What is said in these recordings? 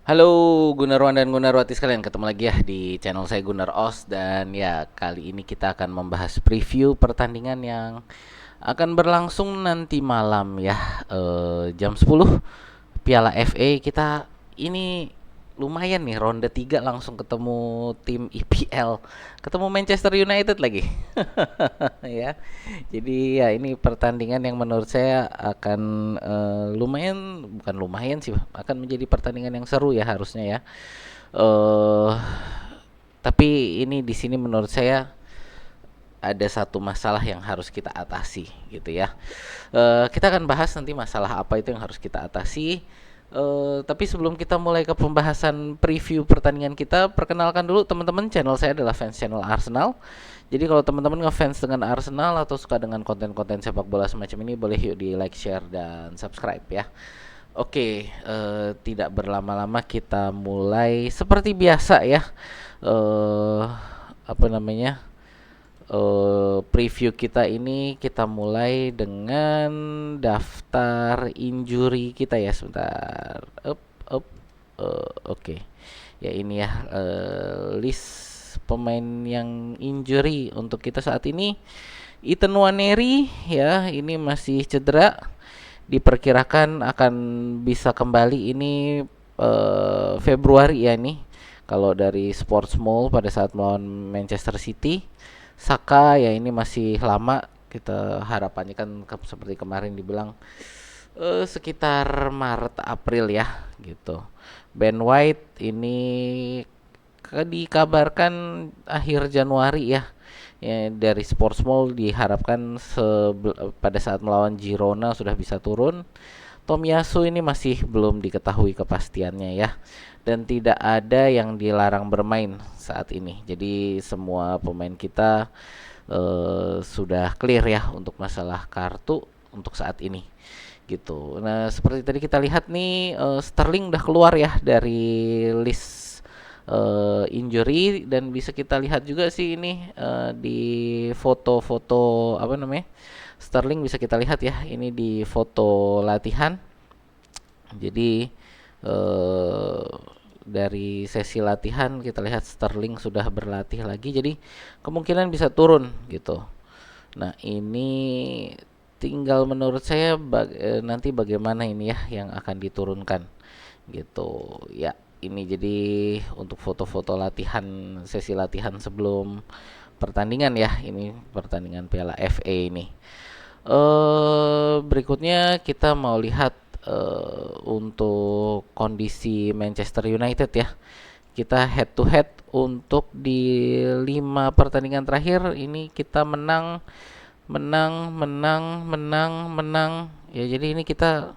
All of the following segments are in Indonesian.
Halo Gunarwan dan Gunarwati sekalian, ketemu lagi ya di channel saya Gunar Os. Dan ya, kali ini kita akan membahas preview pertandingan yang akan berlangsung nanti malam ya, jam 10 Piala FA. Kita ini lumayan nih, ronde 3 langsung ketemu tim IPL, ketemu Manchester United lagi. Ya. Jadi ya, ini pertandingan yang menurut saya akan lumayan, bukan lumayan sih, akan menjadi pertandingan yang seru ya harusnya ya. eh tapi ini di sini menurut saya ada satu masalah yang harus kita atasi gitu ya. Kita akan bahas nanti masalah apa itu yang harus kita atasi. Tapi sebelum kita mulai ke pembahasan preview pertandingan kita, perkenalkan dulu teman-teman, channel saya adalah fans channel Arsenal. Jadi kalau teman-teman ngefans dengan Arsenal atau suka dengan konten-konten sepak bola semacam ini, boleh yuk di like, share, dan subscribe ya. Oke, tidak berlama-lama kita mulai seperti biasa ya. Eh, apa namanya? Preview kita ini kita mulai dengan daftar injury kita ya, sebentar. Up. Oke. Ya ini ya, list pemain yang injury untuk kita saat ini. Ethan Nwaneri ya, ini masih cedera. Diperkirakan akan bisa kembali ini Februari ya nih. Kalau dari Sports Mall pada saat melawan Manchester City. Saka ya ini masih lama, kita harapannya kan seperti kemarin dibilang sekitar Maret April ya gitu. Ben White ini dikabarkan akhir Januari ya. Ya, dari Sports Mall diharapkan pada saat melawan Girona sudah bisa turun. Tomiyasu ini masih belum diketahui kepastiannya ya, dan tidak ada yang dilarang bermain saat ini. Jadi semua pemain kita sudah clear ya untuk masalah kartu untuk saat ini gitu. Nah, seperti tadi kita lihat nih, Sterling udah keluar ya dari list injury, dan bisa kita lihat juga sih ini di foto-foto apa namanya, Sterling bisa kita lihat ya ini di foto latihan. Jadi eh, dari sesi latihan kita lihat Sterling sudah berlatih lagi, jadi kemungkinan bisa turun gitu. Nah, ini tinggal menurut saya nanti bagaimana ini ya yang akan diturunkan gitu. Ya, ini jadi untuk foto-foto latihan, sesi latihan sebelum pertandingan ya. Ini pertandingan Piala FA ini. Berikutnya kita mau lihat untuk kondisi Manchester United ya. Kita head to head untuk di 5 pertandingan terakhir ini kita menang, menang, menang, menang, menang. Ya, jadi ini kita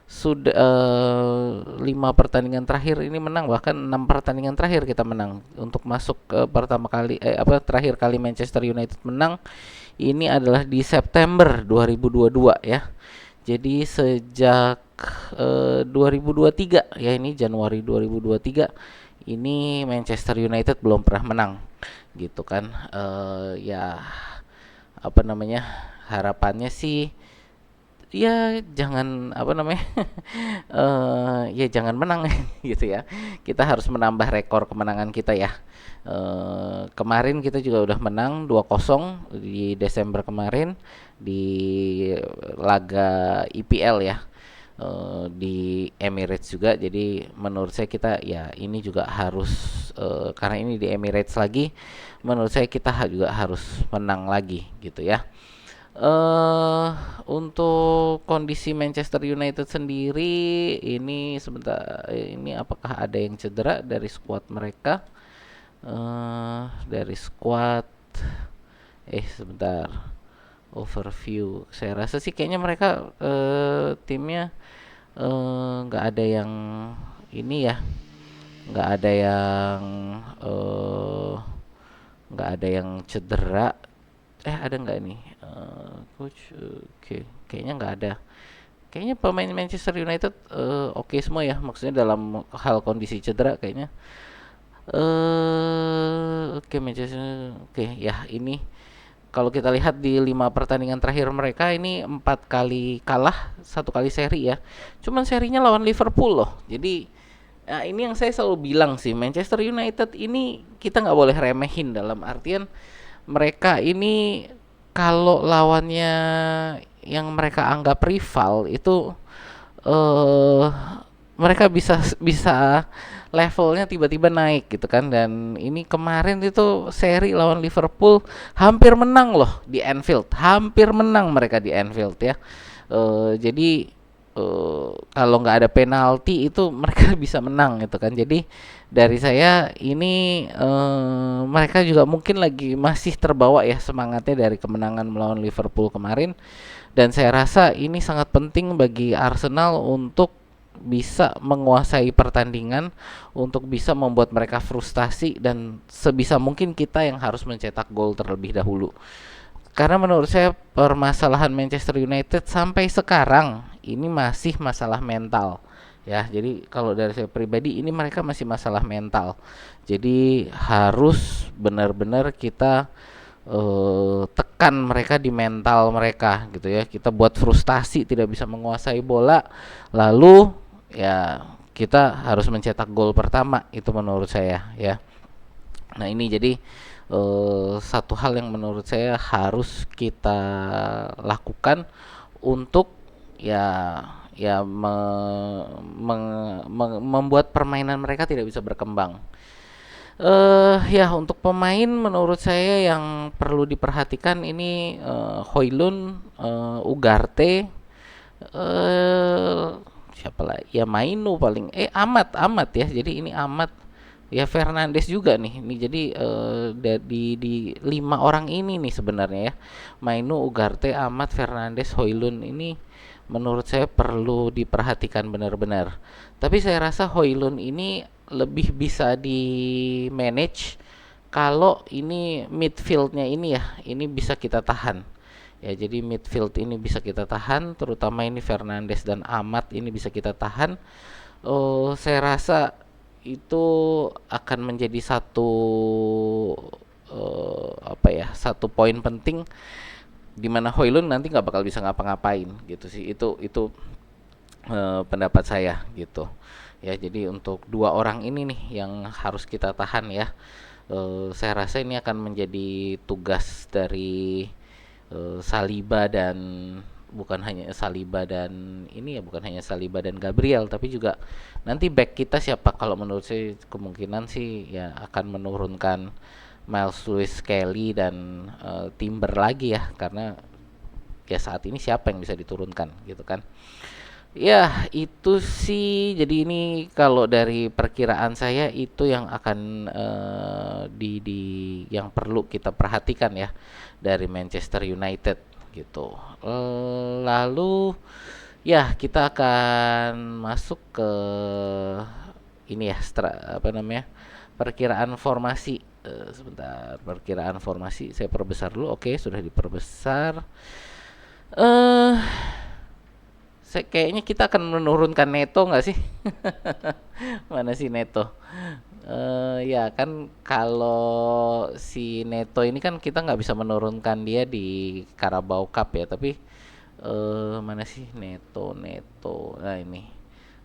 sudah 5 pertandingan terakhir ini menang, bahkan 6 pertandingan terakhir kita menang. Untuk masuk ke pertama kali terakhir kali Manchester United menang ini adalah di September 2022 ya. Jadi sejak 2023 ya, ini Januari 2023 ini Manchester United belum pernah menang gitu kan. Ya, apa namanya, harapannya sih ya jangan apa namanya ya jangan menang gitu ya. Kita harus menambah rekor kemenangan kita ya. Kemarin kita juga udah menang 2-0 di Desember kemarin di laga IPL ya, di Emirates juga. Jadi menurut saya kita ya ini juga harus, karena ini di Emirates lagi, menurut saya kita juga harus menang lagi gitu ya. eh untuk kondisi Manchester United sendiri ini sebentar, ini apakah ada yang cedera dari skuad mereka? Dari skuad, sebentar, overview. Saya rasa sih kayaknya mereka timnya nggak ada yang ini ya, nggak ada yang eh, nggak ada yang cedera. Ada nggak nih, coach? Oke, kayaknya nggak ada. Kayaknya pemain Manchester United oke semua ya, maksudnya dalam hal kondisi cedera kayaknya. Oke, Manchester. Oke, ya ini kalau kita lihat di 5 pertandingan terakhir mereka ini 4 kali kalah, 1 kali seri ya. Cuman serinya lawan Liverpool loh. Jadi Nah, ini yang saya selalu bilang sih, Manchester United ini kita nggak boleh remehin, dalam artian mereka ini kalau lawannya yang mereka anggap rival itu eh mereka bisa bisa levelnya tiba-tiba naik gitu kan. Dan ini kemarin itu seri lawan Liverpool hampir menang loh di Anfield, hampir menang mereka di Anfield ya. Jadi kalau nggak ada penalti itu mereka bisa menang gitu kan. Jadi dari saya ini mereka juga mungkin lagi masih terbawa ya semangatnya dari kemenangan melawan Liverpool kemarin. Dan saya rasa ini sangat penting bagi Arsenal untuk bisa menguasai pertandingan, untuk bisa membuat mereka frustasi, dan sebisa mungkin kita yang harus mencetak gol terlebih dahulu. Karena menurut saya permasalahan Manchester United sampai sekarang ini masih masalah mental. Ya, jadi kalau dari saya pribadi ini mereka masih masalah mental. Jadi harus benar-benar kita tekan mereka di mental mereka gitu ya. Kita buat frustasi, tidak bisa menguasai bola, lalu ya kita harus mencetak gol pertama, itu menurut saya ya. Nah, ini jadi satu hal yang menurut saya harus kita lakukan untuk ya membuat permainan mereka tidak bisa berkembang. Ya, untuk pemain menurut saya yang perlu diperhatikan ini Højlund, Ugarte, siapa lah? Ya Mainu paling. Amat ya. Jadi ini Amat, ya Fernandes juga nih. Ini jadi di 5 orang ini nih sebenarnya ya. Mainu, Ugarte, Amat, Fernandes, Højlund ini menurut saya perlu diperhatikan benar-benar. Tapi saya rasa Højlund ini lebih bisa di manage kalau ini midfieldnya ini ya, ini bisa kita tahan. Ya, jadi midfield ini bisa kita tahan, terutama ini Fernandes dan Amat ini bisa kita tahan. Saya rasa itu akan menjadi satu satu poin penting di mana Højlund nanti nggak bakal bisa ngapa-ngapain gitu sih. Itu pendapat saya gitu. Ya, jadi untuk 2 orang ini nih yang harus kita tahan ya. Saya rasa ini akan menjadi tugas dari Saliba dan bukan hanya Saliba dan ini ya, bukan hanya Saliba dan Gabriel, tapi juga nanti back kita siapa. Kalau menurut saya kemungkinan sih ya akan menurunkan Miles Lewis Kelly dan Timber lagi ya, karena ya saat ini siapa yang bisa diturunkan gitu kan. Ya, itu sih. Jadi ini kalau dari perkiraan saya itu yang akan di yang perlu kita perhatikan ya dari Manchester United gitu. Lalu ya kita akan masuk ke ini ya, apa namanya? Perkiraan formasi. Sebentar, perkiraan formasi saya perbesar dulu. Oke, sudah diperbesar. Eh kayaknya kita akan menurunkan Neto nggak sih? Mana sih Neto? Ya kan, kalau si Neto ini kan kita nggak bisa menurunkan dia di Carabao Cup ya, tapi mana sih Neto? Nah, ini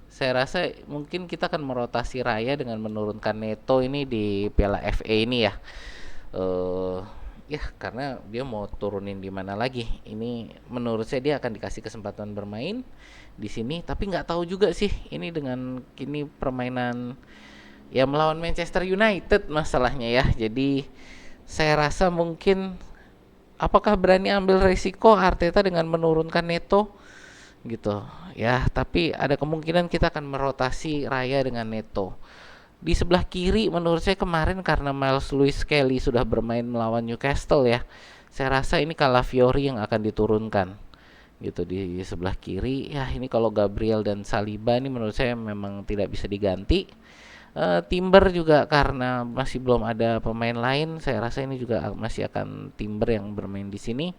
saya rasa mungkin kita akan merotasi Raya dengan menurunkan Neto ini di Piala FA ini ya. eh Ya, karena dia mau turunin di mana lagi. Ini menurut saya dia akan dikasih kesempatan bermain di sini, tapi nggak tahu juga sih ini dengan kini permainan ya melawan Manchester United masalahnya ya. Jadi saya rasa mungkin apakah berani ambil resiko Arteta dengan menurunkan Neto gitu ya, tapi ada kemungkinan kita akan merotasi Raya dengan Neto. Di sebelah kiri menurut saya kemarin karena Miles Lewis Kelly sudah bermain melawan Newcastle ya, saya rasa ini Calafiori yang akan diturunkan gitu di sebelah kiri ya. Ini kalau Gabriel dan Saliba ini menurut saya memang tidak bisa diganti. Timber juga karena masih belum ada pemain lain, saya rasa ini juga masih akan Timber yang bermain di sini.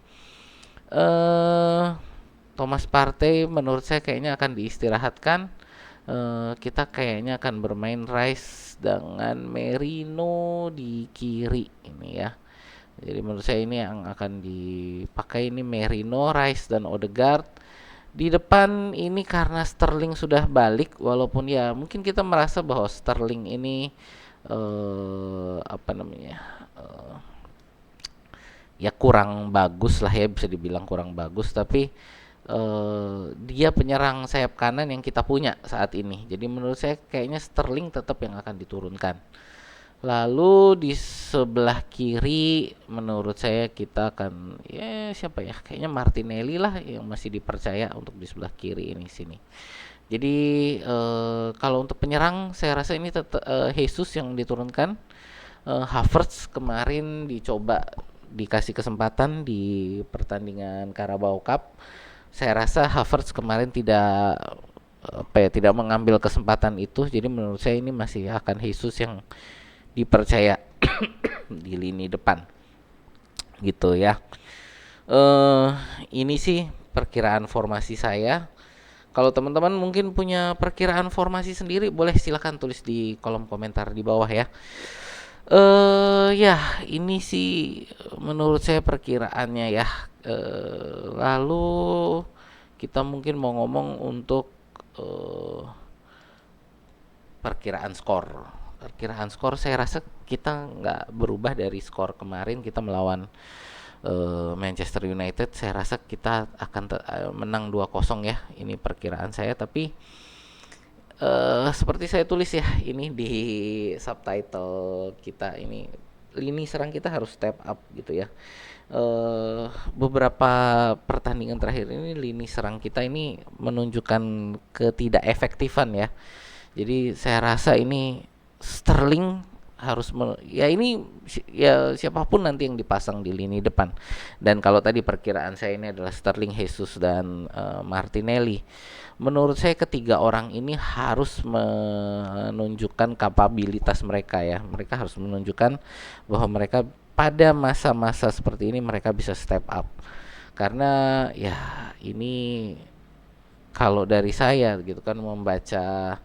Thomas Partey menurut saya kayaknya akan diistirahatkan. Kita kayaknya akan bermain Rice dengan Merino di kiri ini ya. Jadi menurut saya ini yang akan dipakai ini Merino, Rice dan Odegaard. Di depan ini karena Sterling sudah balik, walaupun ya mungkin kita merasa bahwa Sterling ini apa namanya, eh, ya kurang bagus lah ya, bisa dibilang kurang bagus, tapi dia penyerang sayap kanan yang kita punya saat ini. Jadi menurut saya kayaknya Sterling tetap yang akan diturunkan. Lalu di sebelah kiri menurut saya kita akan, ya siapa ya? Kayaknya Martinelli lah yang masih dipercaya untuk di sebelah kiri ini sini. Jadi kalau untuk penyerang saya rasa ini tetap Jesus yang diturunkan. Havertz kemarin dicoba dikasih kesempatan di pertandingan Carabao Cup. Saya rasa Havertz kemarin tidak tidak mengambil kesempatan itu. Jadi menurut saya ini masih akan Jesus yang dipercaya di lini depan gitu ya. Ini sih perkiraan formasi saya. Kalau teman-teman mungkin punya perkiraan formasi sendiri, boleh silahkan tulis di kolom komentar di bawah ya. Ya ini sih menurut saya perkiraannya ya. Lalu kita mungkin mau ngomong untuk perkiraan skor. Perkiraan skor saya rasa kita nggak berubah dari skor kemarin kita melawan Manchester United. Saya rasa kita akan menang 2-0 ya. Ini perkiraan saya, tapi seperti saya tulis ya ini di subtitle kita, ini lini serang kita harus step up gitu ya. Beberapa pertandingan terakhir ini lini serang kita ini menunjukkan ketidakefektifan ya. Jadi saya rasa ini Sterling harus ya ini ya siapapun nanti yang dipasang di lini depan. Dan kalau tadi perkiraan saya ini adalah Sterling, Jesus dan Martinelli. Menurut saya ketiga orang ini harus menunjukkan kapabilitas mereka ya. Mereka harus menunjukkan bahwa mereka pada masa-masa seperti ini mereka bisa step up. Karena ya ini kalau dari saya gitu kan membaca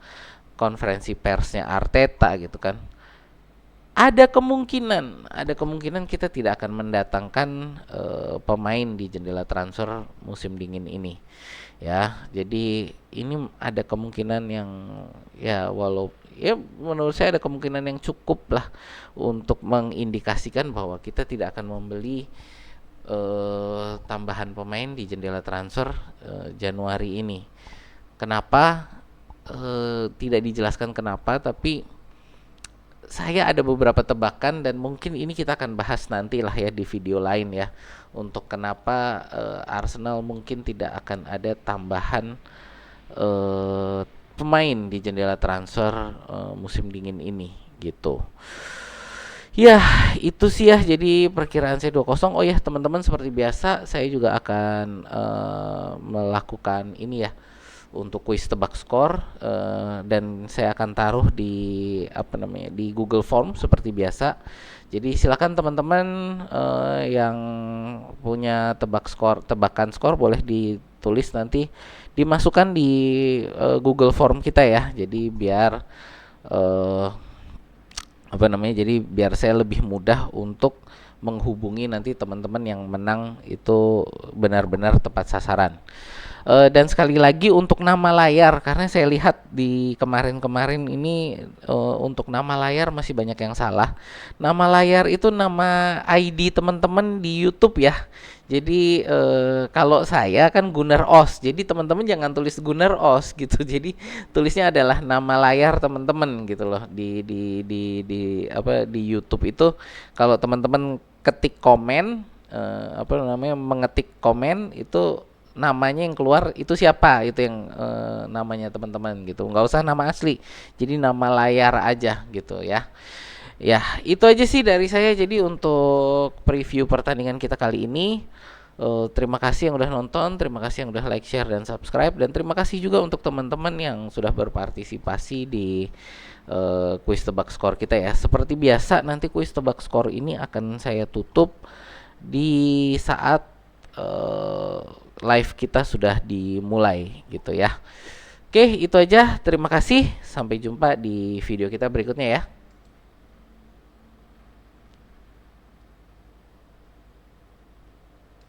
konferensi persnya Arteta gitu kan, ada kemungkinan kita tidak akan mendatangkan pemain di jendela transfer musim dingin ini ya. Jadi ini ada kemungkinan yang ya menurut saya ada kemungkinan yang cukup lah untuk mengindikasikan bahwa kita tidak akan membeli tambahan pemain di jendela transfer Januari ini. Kenapa? Tidak dijelaskan kenapa, tapi saya ada beberapa tebakan dan mungkin ini kita akan bahas nanti lah ya di video lain ya, untuk kenapa Arsenal mungkin tidak akan ada tambahan pemain di jendela transfer musim dingin ini gitu. Ya, itu sih ya. Jadi perkiraan saya 2-0. Oh ya, teman-teman, seperti biasa saya juga akan melakukan ini ya untuk kuis tebak skor, dan saya akan taruh di di Google Form seperti biasa. Jadi silakan teman-teman yang punya tebakan skor boleh ditulis nanti dimasukkan di Google Form kita ya. Jadi biar jadi biar saya lebih mudah untuk menghubungi nanti teman-teman yang menang itu benar-benar tepat sasaran. Dan sekali lagi untuk nama layar, karena saya lihat di kemarin-kemarin ini untuk nama layar masih banyak yang salah. Nama layar itu nama ID teman-teman di YouTube ya. Jadi kalau saya kan Gunnar Os, jadi teman-teman jangan tulis Gunnar Os gitu. Jadi tulisnya adalah nama layar teman-teman gitu loh di YouTube itu. Kalau teman-teman ketik komen mengetik komen itu namanya yang keluar itu siapa, itu yang namanya teman-teman gitu, nggak usah nama asli, jadi nama layar aja gitu ya. Ya itu aja sih dari saya. Jadi untuk preview pertandingan kita kali ini, terima kasih yang udah nonton, terima kasih yang udah like, share, dan subscribe, dan terima kasih juga untuk teman-teman yang sudah berpartisipasi di kuis tebak skor kita ya. Seperti biasa nanti kuis tebak skor ini akan saya tutup di saat live kita sudah dimulai gitu ya. Oke, itu aja. Terima kasih. Sampai jumpa di video kita berikutnya ya.